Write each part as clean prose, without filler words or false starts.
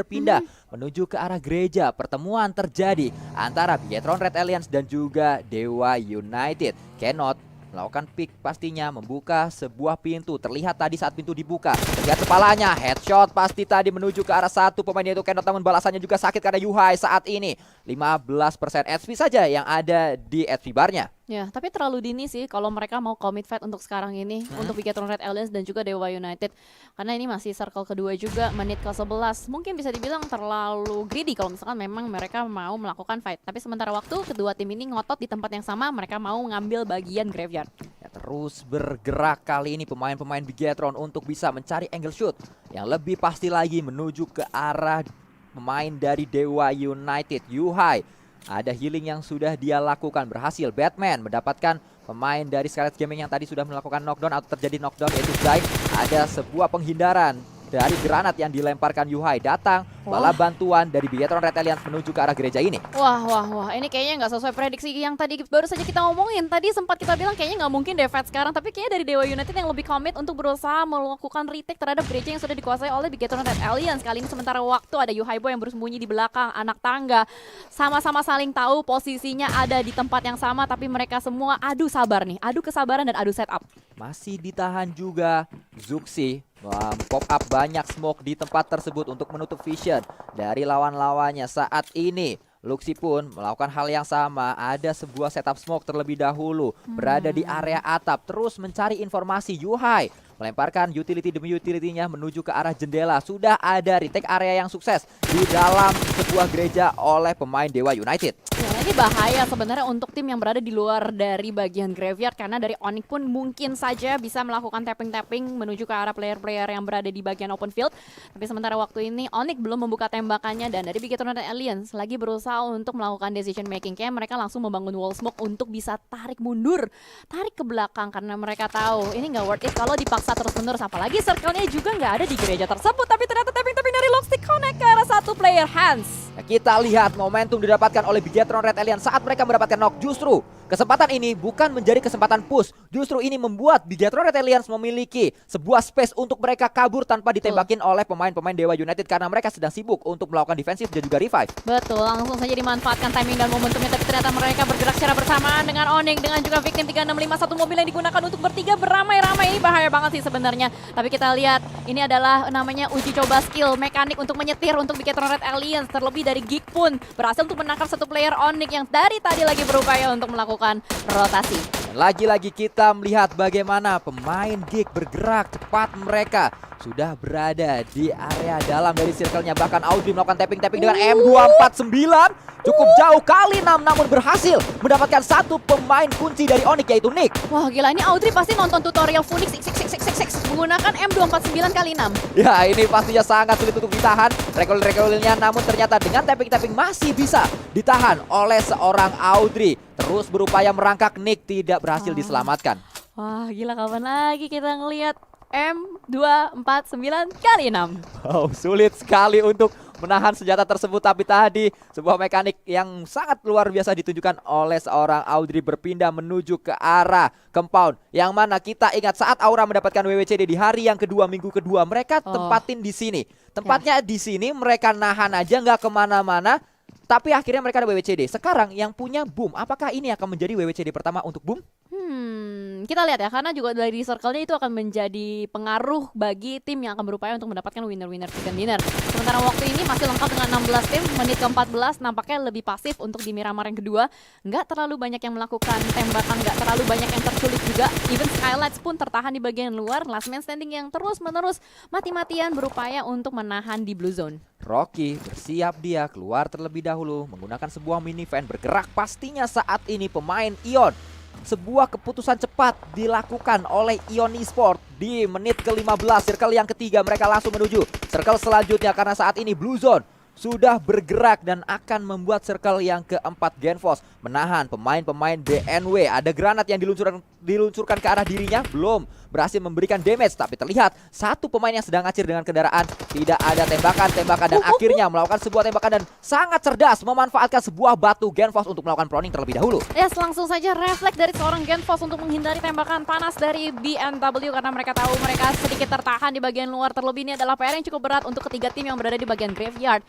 berpindah menuju ke arah gereja. Pertemuan terjadi antara Bigetron Red Alliance dan juga Dewa United. Cannot melakukan pick pastinya, membuka sebuah pintu. Terlihat tadi saat pintu dibuka, lihat kepalanya, headshot pasti tadi menuju ke arah satu pemain yaitu Cannot, namun balasannya juga sakit karena Yuhai saat ini 15% HP saja yang ada di HP barnya. Ya, tapi terlalu dini sih kalau mereka mau commit fight untuk sekarang ini untuk Bigetron Red Alliance dan juga Dewa United. Karena ini masih circle kedua juga, menit ke-11. Mungkin bisa dibilang terlalu greedy kalau misalkan memang mereka mau melakukan fight. Tapi sementara waktu kedua tim ini ngotot di tempat yang sama, mereka mau mengambil bagian graveyard. Ya, terus bergerak kali ini pemain-pemain Bigetron untuk bisa mencari angle shoot yang lebih pasti lagi menuju ke arah pemain dari Dewa United. Yuhai, ada healing yang sudah dia lakukan, berhasil. Batman mendapatkan pemain dari Scarlet Gaming yang tadi sudah melakukan knockdown atau terjadi knockdown yaitu Zai. Ada sebuah penghindaran dari granat yang dilemparkan Yuhai. Datang bala bantuan dari Bigetron Red Alliance menuju ke arah gereja ini. Wah, ini kayaknya nggak sesuai prediksi yang tadi baru saja kita ngomongin. Tadi sempat kita bilang kayaknya nggak mungkin deh fight sekarang, tapi kayaknya dari Dewa United yang lebih komit untuk berusaha melakukan retake terhadap gereja yang sudah dikuasai oleh Bigetron Red Alliance. Kali ini sementara waktu ada Yuhai Boy yang bersembunyi di belakang anak tangga. Sama-sama saling tahu posisinya ada di tempat yang sama, tapi mereka semua adu sabar nih, adu kesabaran dan adu setup. Masih ditahan juga Zuxi. Pop up banyak smoke di tempat tersebut untuk menutup vision dari lawan-lawannya. Saat ini Luxi pun melakukan hal yang sama. Ada sebuah setup smoke terlebih dahulu, berada di area atap, terus mencari informasi. Yuhai melemparkan utility demi utility-nya menuju ke arah jendela. Sudah ada retake area yang sukses di dalam sebuah gereja oleh pemain Dewa United. Ya, ini bahaya sebenarnya untuk tim yang berada di luar dari bagian graveyard, karena dari Onyx pun mungkin saja bisa melakukan tapping-tapping menuju ke arah player-player yang berada di bagian open field. Tapi sementara waktu ini Onyx belum membuka tembakannya, dan dari Bigetron Red Alliance lagi berusaha untuk melakukan decision making. Kayak mereka langsung membangun wall smoke untuk bisa tarik mundur, tarik ke belakang, karena mereka tahu ini nggak worth it kalau dipaksa terus-menerus. Apalagi circle-nya juga nggak ada di gereja tersebut. Tapi ternyata tapping-tapping dari Lockstick connect ke arah satu player Hans. Ya, kita lihat momentum didapatkan oleh Bigetron Red Alliance saat mereka mendapatkan knock. Justru kesempatan ini bukan menjadi kesempatan push. Justru ini membuat Bigetron Red Alliance memiliki sebuah space untuk mereka kabur tanpa ditembakin oleh pemain-pemain Dewa United, karena mereka sedang sibuk untuk melakukan defensif dan juga revive. Betul, langsung saja dimanfaatkan timing dan momentumnya, tapi ternyata mereka bergerak secara bersamaan dengan Onyx, dengan juga Victim 3651 satu mobil yang digunakan untuk bertiga beramai-ramai. Ini bahaya banget sih sebenarnya. Tapi kita lihat ini adalah namanya uji coba skill mekanik untuk menyetir untuk Bigetron Red Alliance. Terlebih dari Geek pun berhasil untuk menangkap satu player Onyx yang dari tadi lagi berupaya untuk melakukan rotasi. Dan lagi-lagi kita melihat bagaimana pemain Geek bergerak cepat. Mereka sudah berada di area dalam dari circle-nya. Bahkan Audrey melakukan tapping-tapping dengan M249. Cukup jauh kali 6, namun berhasil mendapatkan satu pemain kunci dari Onyx yaitu Nick. Wah gila, ini Audrey pasti nonton tutorial Phoenix menggunakan M249 kali 6. Ya, ini pastinya sangat sulit untuk ditahan recoil-recoilnya, namun ternyata dengan tapping-tapping masih bisa ditahan oleh seorang Audrey. Terus berupaya merangkak, Nick tidak berhasil diselamatkan. Wah gila, kapan lagi kita ngelihat M249 kali 6. Oh, sulit sekali untuk menahan senjata tersebut. Tapi tadi sebuah mekanik yang sangat luar biasa ditunjukkan oleh seorang Audrey berpindah menuju ke arah compound, yang mana kita ingat saat Aura mendapatkan WWCD di hari yang kedua, minggu kedua, mereka tempatin di sini. Tempatnya di sini, mereka nahan aja nggak kemana-mana. Tapi akhirnya mereka ada WWCD. Sekarang yang punya Boom, apakah ini akan menjadi WWCD pertama untuk Boom? Kita lihat ya, karena juga dari circle-nya itu akan menjadi pengaruh bagi tim yang akan berupaya untuk mendapatkan winner-winner chicken dinner. Sementara waktu ini masih lengkap dengan 16 tim, menit ke-14 nampaknya lebih pasif untuk di Miramar yang kedua. Nggak terlalu banyak yang melakukan tembakan, nggak terlalu banyak yang terculik juga. Even Skylights pun tertahan di bagian luar. Last man standing yang terus-menerus mati-matian berupaya untuk menahan di blue zone. Rocky bersiap, dia keluar terlebih dahulu menggunakan sebuah minivan bergerak. Pastinya saat ini pemain Ion, sebuah keputusan cepat dilakukan oleh Ion Esport di menit ke-15. Circle yang ketiga mereka langsung menuju circle selanjutnya, karena saat ini blue zone sudah bergerak dan akan membuat circle yang keempat. Genfos menahan pemain-pemain BNW. Ada granat yang diluncurkan ke arah dirinya, belum berhasil memberikan damage, tapi terlihat satu pemain yang sedang ngacir dengan kendaraan. Tidak ada tembakan dan akhirnya melakukan sebuah tembakan dan sangat cerdas memanfaatkan sebuah batu Genfos untuk melakukan proning terlebih dahulu. Yes, langsung saja refleks dari seorang Genfos untuk menghindari tembakan panas dari BNW karena mereka tahu mereka sedikit tertahan di bagian luar. Terlebih ini adalah PR yang cukup berat untuk ketiga tim yang berada di bagian graveyard.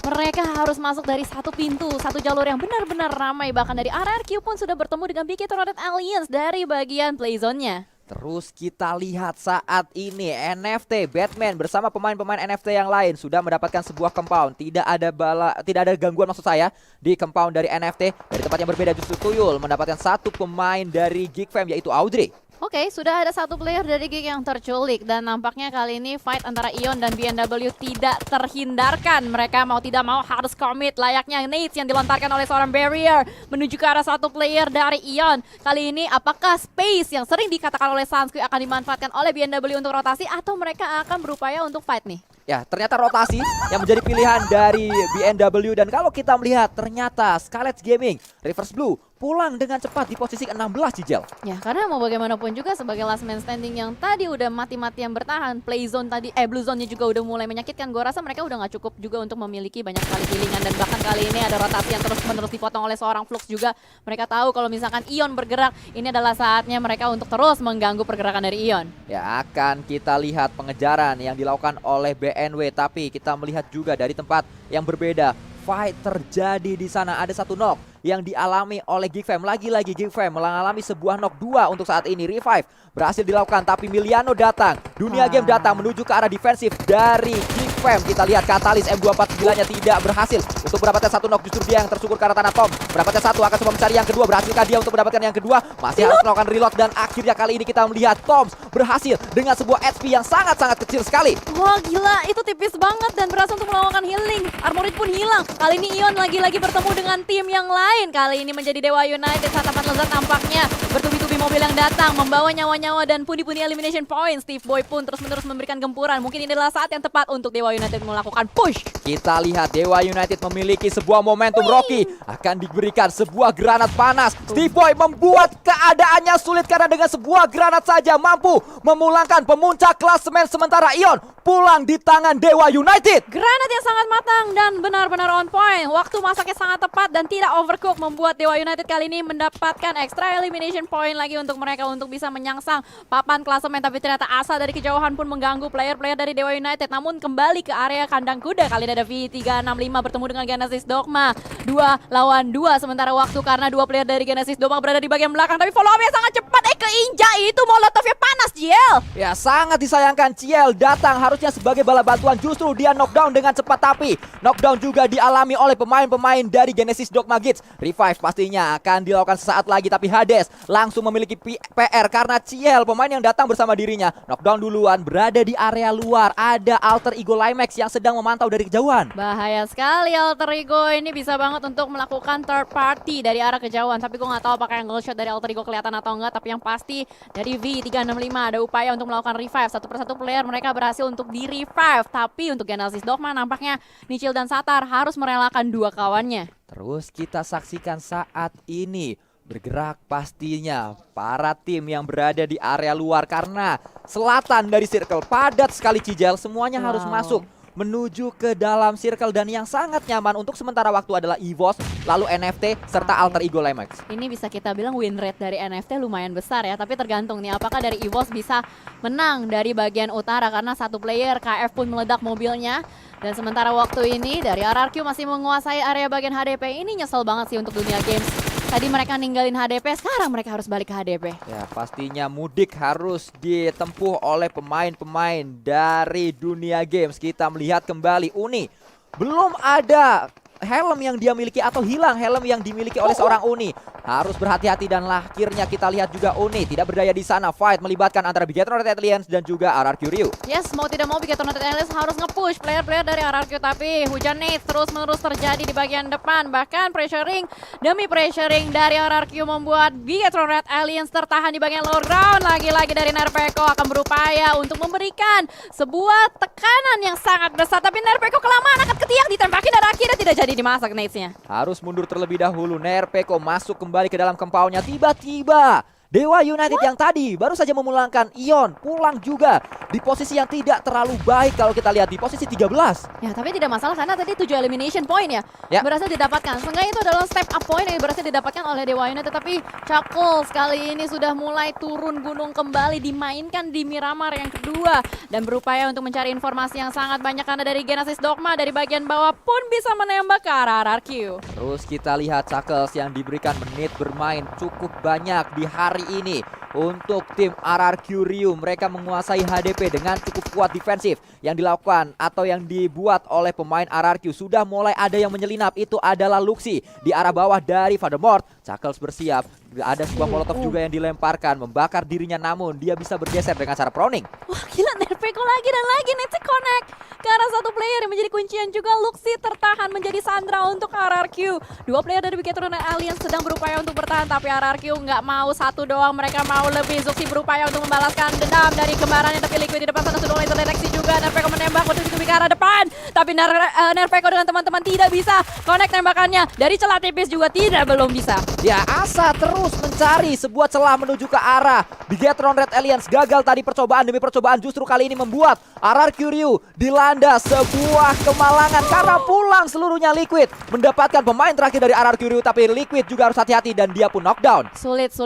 Mereka harus masuk dari satu pintu, satu jalur yang benar-benar ramai. Bahkan dari RRQ pun sudah bertemu dengan BK Aliens dari bagian playzone-nya. Terus kita lihat saat ini NFT Batman bersama pemain-pemain NFT yang lain sudah mendapatkan sebuah compound. Tidak ada gangguan maksud saya di compound dari NFT. Dari tempat yang berbeda justru Tuyul mendapatkan satu pemain dari Geekfam yaitu Audrey. Oke, sudah ada satu player dari Geek yang terculik dan nampaknya kali ini fight antara Ion dan BNW tidak terhindarkan. Mereka mau tidak mau harus commit layaknya nades yang dilontarkan oleh seorang barrier menuju ke arah satu player dari Ion. Kali ini apakah space yang sering dikatakan oleh Sunsquid akan dimanfaatkan oleh BNW untuk rotasi atau mereka akan berupaya untuk fight nih? Ya, ternyata rotasi yang menjadi pilihan dari BNW dan kalau kita melihat ternyata Scarlet Gaming Reverse Blue pulang dengan cepat di posisi 16 Cicel. Ya, karena mau bagaimanapun juga sebagai last man standing yang tadi udah mati-matian bertahan, play zone tadi, blue zone-nya juga udah mulai menyakitkan. Gue rasa mereka udah gak cukup juga untuk memiliki banyak sekali healingan dan bahkan kali ini ada rotasi yang terus-menerus dipotong oleh seorang Flux juga. Mereka tahu kalau misalkan Ion bergerak, ini adalah saatnya mereka untuk terus mengganggu pergerakan dari Ion. Ya, akan kita lihat pengejaran yang dilakukan oleh BNW, tapi kita melihat juga dari tempat yang berbeda. Fight terjadi di sana, ada satu knock yang dialami oleh Geekfam. Lagi-lagi Geekfam mengalami sebuah knock 2 untuk saat ini. Revive berhasil dilakukan tapi Miliano datang. Dunia game datang menuju ke arah defensif dari Geekfam. Kita lihat Katalis M249-nya tidak berhasil untuk mendapatkan satu knock. Justru dia yang tersungkur ke arah tanah. Tom mendapatkan satu, akan coba mencari yang kedua. Berhasilkah dia untuk mendapatkan yang kedua? Masih harus melakukan reload dan akhirnya kali ini kita melihat Tom berhasil dengan sebuah HP yang sangat-sangat kecil sekali. Wah gila, itu tipis banget dan berhasil untuk melakukan healing. Armored pun hilang. Kali ini Ion lagi-lagi bertemu dengan tim yang lain. Kali ini menjadi Dewa United. Santapan lezat nampaknya. Bertubi-tubi mobil yang datang membawa nyawa-nyawa dan pundi-pundi elimination points. Steve Boy pun terus-menerus memberikan gempuran. Mungkin ini adalah saat yang tepat untuk Dewa United melakukan push. Kita lihat Dewa United memiliki sebuah momentum. Rocky akan diberikan sebuah granat panas. Steve Boy membuat keadaannya sulit karena dengan sebuah granat saja mampu memulangkan pemuncak klasemen, sementara Ion pulang di tangan Dewa United. Granat yang sangat matang dan benar-benar on point. Waktu masaknya sangat tepat dan tidak overcook membuat Dewa United kali ini mendapatkan extra elimination point lagi untuk mereka untuk bisa menyangsang papan klasemen. Tapi ternyata Asa dari kejauhan pun mengganggu player-player dari Dewa United. Namun kembali ke area kandang kuda. Kali ini ada V365 bertemu dengan Genesis Dogma. 2 lawan 2 sementara waktu karena dua player dari Genesis Dogma berada di bagian belakang. Tapi follow up-nya sangat cepat. Keinjak itu molotovnya panas, Ciel. Ya, sangat disayangkan. Ciel datang harusnya sebagai bala bantuan, justru dia knockdown dengan cepat. Tapi knockdown juga dialami oleh pemain-pemain dari Genesis Dogma Kids. Revive pastinya akan dilakukan sesaat lagi, tapi Hades langsung memiliki PR karena Ciel, pemain yang datang bersama dirinya, knockdown duluan, berada di area luar. Ada alter ego Limax yang sedang memantau dari kejauhan. Bahaya sekali alter ego ini, bisa banget untuk melakukan third party dari arah kejauhan. Tapi gue gak tahu apakah angle shot dari alter ego kelihatan atau enggak. Tapi yang pasti dari V365 ada upaya untuk melakukan revive. Satu persatu player mereka berhasil untuk di-revive. Tapi untuk Genesis Dogma nampaknya Nichil dan Satar harus merelakan dua kawannya. Terus kita saksikan saat ini bergerak pastinya para tim yang berada di area luar karena selatan dari circle padat sekali Cijel. Semuanya harus masuk menuju ke dalam circle dan yang sangat nyaman untuk sementara waktu adalah EVOS, lalu NFT serta alter ego Limax. Ini bisa kita bilang win rate dari NFT lumayan besar ya, tapi tergantung nih apakah dari EVOS bisa menang dari bagian utara karena satu player KF pun meledak mobilnya. Dan sementara waktu ini dari RRQ masih menguasai area bagian HDP. Ini nyesel banget sih untuk dunia games. Tadi mereka ninggalin HDP, sekarang mereka harus balik ke HDP. Ya, pastinya mudik harus ditempuh oleh pemain-pemain dari dunia games. Kita melihat kembali Uni. Belum ada helm yang dia miliki atau hilang helm yang dimiliki oleh seorang Uni. Harus berhati-hati dan akhirnya kita lihat juga Uni tidak berdaya di sana. Fight melibatkan antara Bigetron Red Aliens dan juga RRQ Ryu. Yes, mau tidak mau Bigetron Red Aliens harus nge-push player-player dari RRQ, tapi hujan nades terus-menerus terjadi di bagian depan. Bahkan pressuring demi pressuring dari RRQ membuat Bigetron Red Aliens tertahan di bagian lower ground. Lagi-lagi dari Nerpeko akan berupaya untuk memberikan sebuah tekanan yang sangat besar, tapi Nerpeko kelamaan akan ketiak ditembaki jadi dimasak nades-nya. Harus mundur terlebih dahulu. Nerpeko masuk kembali ke dalam compound-nya. Tiba-tiba Dewa United yang tadi baru saja memulangkan Ion pulang juga di posisi yang tidak terlalu baik kalau kita lihat di posisi 13. Ya, tapi tidak masalah karena tadi 7 elimination point ya, Ya. berhasil didapatkan. Seenggaknya itu adalah step up point yang berhasil didapatkan oleh Dewa United. Tapi Chuckles kali ini sudah mulai turun gunung kembali, dimainkan di Miramar yang kedua dan berupaya untuk mencari informasi yang sangat banyak karena dari Genesis Dogma dari bagian bawah pun bisa menembak ke arah RRQ. Terus kita lihat Chuckles yang diberikan menit bermain cukup banyak di hari ini untuk tim RRQ Rio. Mereka menguasai HDP dengan cukup kuat defensif yang dilakukan atau yang dibuat oleh pemain RRQ. Sudah mulai ada yang menyelinap, itu adalah Luxi di arah bawah dari Vandermort. Chuckles bersiap, ada sebuah molotov juga yang dilemparkan membakar dirinya, namun dia bisa bergeser dengan cara proning. Wah, gila, Nerpeko lagi dan lagi Netsy connect ke arah satu player yang menjadi kuncian juga. Luxi tertahan menjadi Sandra untuk RRQ. Dua player dari Bigetron dan Alliance sedang berupaya untuk bertahan, tapi RRQ nggak mau satu doang, mereka mau lebih. Zuxi berupaya untuk membalaskan dendam dari kembarannya, tapi Liquid di depan sana sudah mulai terdeteksi juga. Nerpeko menembak untuk ke arah depan, tapi Nerpeko dengan teman-teman tidak bisa connect tembakannya. Dari celah tipis juga belum bisa. Ya, Asa terus mencari sebuah celah menuju ke arah Bigetron Red Alliance. Gagal tadi percobaan demi percobaan, justru kali ini membuat RRQ Rio dilanda sebuah kemalangan karena pulang seluruhnya Liquid. Mendapatkan pemain terakhir dari RRQ Rio, tapi Liquid juga harus hati-hati dan dia pun knockdown. Sulit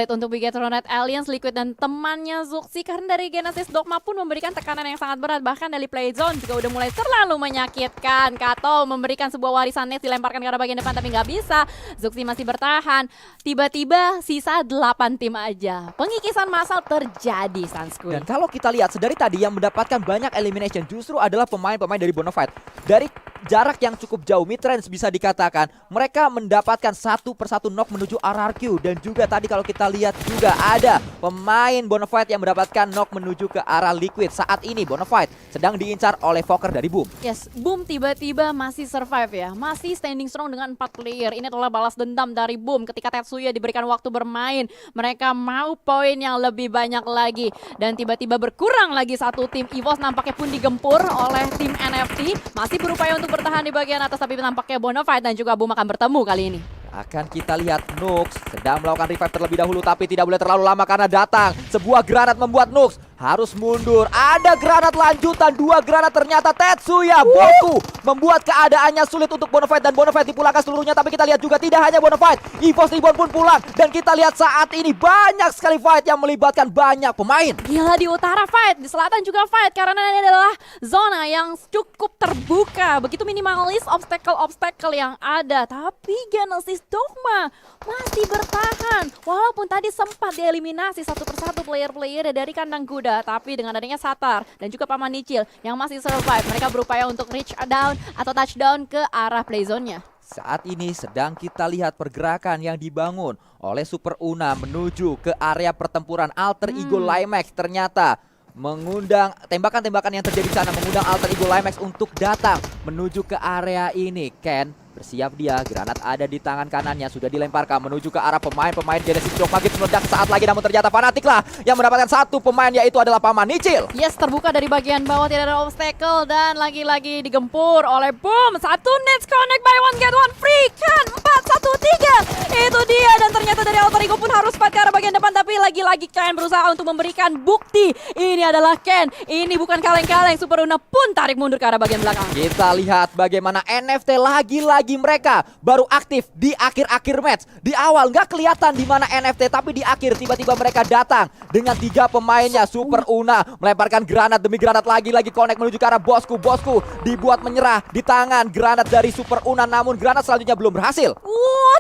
untuk Bigetron Red Alliance, Liquid dan temannya Zuxi karena dari Genesis Dogma pun memberikan tekanan yang sangat berat. Bahkan dari Playzone juga udah mulai terlalu menyakitkan. Kato memberikan sebuah warisan nets dilemparkan ke arah bagian depan tapi nggak bisa. Zuxi masih bertahan. Tiba-tiba sisa 8 tim aja. Pengikisan massal terjadi, Sunsquid. Dan kalau kita lihat sedari tadi yang mendapatkan banyak elimination justru adalah pemain-pemain dari Bonafide. Dari jarak yang cukup jauh, mid range bisa dikatakan, mereka mendapatkan satu persatu knock menuju RRQ. Dan juga tadi kalau kita lihat juga ada pemain Bonafide yang mendapatkan knock menuju ke arah Liquid. Saat ini Bonafide sedang diincar oleh Fokker dari Boom. Yes, Boom tiba-tiba masih survive ya. Masih standing strong dengan 4 player. Ini adalah balas dendam dari Boom ketika Tetsuya diberikan waktu bermain. Mereka mau poin yang lebih banyak lagi. Dan tiba-tiba berkurang lagi satu tim. EVOS nampaknya pun digempur oleh tim NFT. Masih berupaya untuk bertahan di bagian atas, tapi nampaknya Bonafide dan juga Boom akan bertemu kali ini. Akan kita lihat Nux sedang melakukan revive terlebih dahulu, tapi tidak boleh terlalu lama karena datang sebuah granat membuat Nux harus mundur. Ada granat lanjutan, 2 granat ternyata Tetsuya Boku membuat keadaannya sulit untuk Bonafide dan Bonafide dipulangkan seluruhnya. Tapi kita lihat juga tidak hanya Bonafide, EVOS Reborn pun pulang. Dan kita lihat saat ini banyak sekali fight yang melibatkan banyak pemain. Gila, di utara fight, di selatan juga fight karena ini adalah zona yang cukup terbuka. Begitu minimalis obstacle yang ada. Tapi Genesis Dogma masih bertahan. Walaupun tadi sempat dieliminasi satu persatu player-player dari kandang kuda. Tapi dengan adanya Satar dan juga Paman Nicil yang masih survive, mereka berupaya untuk reach down atau touchdown ke arah playzone-nya. Saat ini sedang kita lihat pergerakan yang dibangun oleh Super Una menuju ke area pertempuran. Alter Ego Limax ternyata mengundang tembakan-tembakan yang terjadi di sana, mengundang Alter Ego Limax untuk datang menuju ke area ini. Ken bersiap dia, granat ada di tangan kanannya, sudah dilemparkan menuju ke arah pemain-pemain Genesis Dogma. Meledak saat lagi, namun ternyata Fnatic lah yang mendapatkan satu pemain, yaitu adalah Paman Nicil. Yes, terbuka dari bagian bawah, tidak ada obstacle dan lagi-lagi digempur oleh Boom. Satu nets connect, buy one get one free. Kan 4-1-3 itu dia, dan ternyata dari Alter Ego pun harus fight ke arah bagian depan. Tapi lagi-lagi Ken berusaha untuk memberikan bukti ini adalah Ken, ini bukan kaleng-kaleng. Super Una pun tarik mundur ke arah bagian belakang. Kita lihat bagaimana NFT lagi-lagi mereka baru aktif di akhir-akhir match. Di awal nggak kelihatan di mana NFT, tapi di akhir tiba-tiba mereka datang dengan 3 pemainnya. Super Una melemparkan granat demi granat, lagi-lagi connect menuju ke arah Bosku. Bosku dibuat menyerah di tangan granat dari Super Una, namun granat selanjutnya belum berhasil.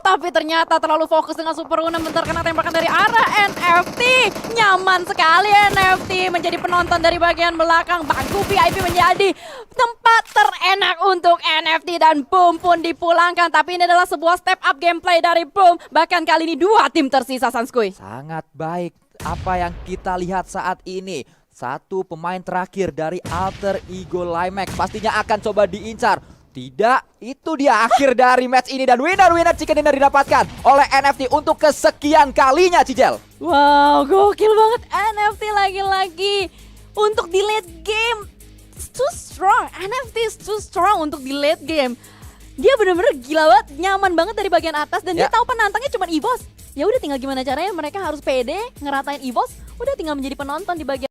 Tapi ternyata terlalu fokus dengan Super Una, bentar kena tembakan dari arah NFT. Nyaman sekali NFT menjadi penonton dari bagian belakang. Bangku VIP menjadi tempat terenak untuk NFT dan Boom pun dipulangkan. Tapi ini adalah sebuah step up gameplay dari Boom. Bahkan kali ini 2 tim tersisa, Sanskui. Sangat baik apa yang kita lihat saat ini. Satu pemain terakhir dari Alter Ego Limax pastinya akan coba diincar. Tidak, itu dia akhir dari match ini. Dan winner chicken dinner didapatkan oleh NFT untuk kesekian kalinya, Cijel. Wow, gokil banget NFT lagi-lagi. Untuk di late game, it's too strong. NFT is too strong untuk di late game. Dia bener-bener gila banget, nyaman banget dari bagian atas dan dia Ya. tahu penantangnya cuma EVOS. Ya udah tinggal gimana caranya mereka harus pede ngeratain EVOS, udah tinggal menjadi penonton di bagian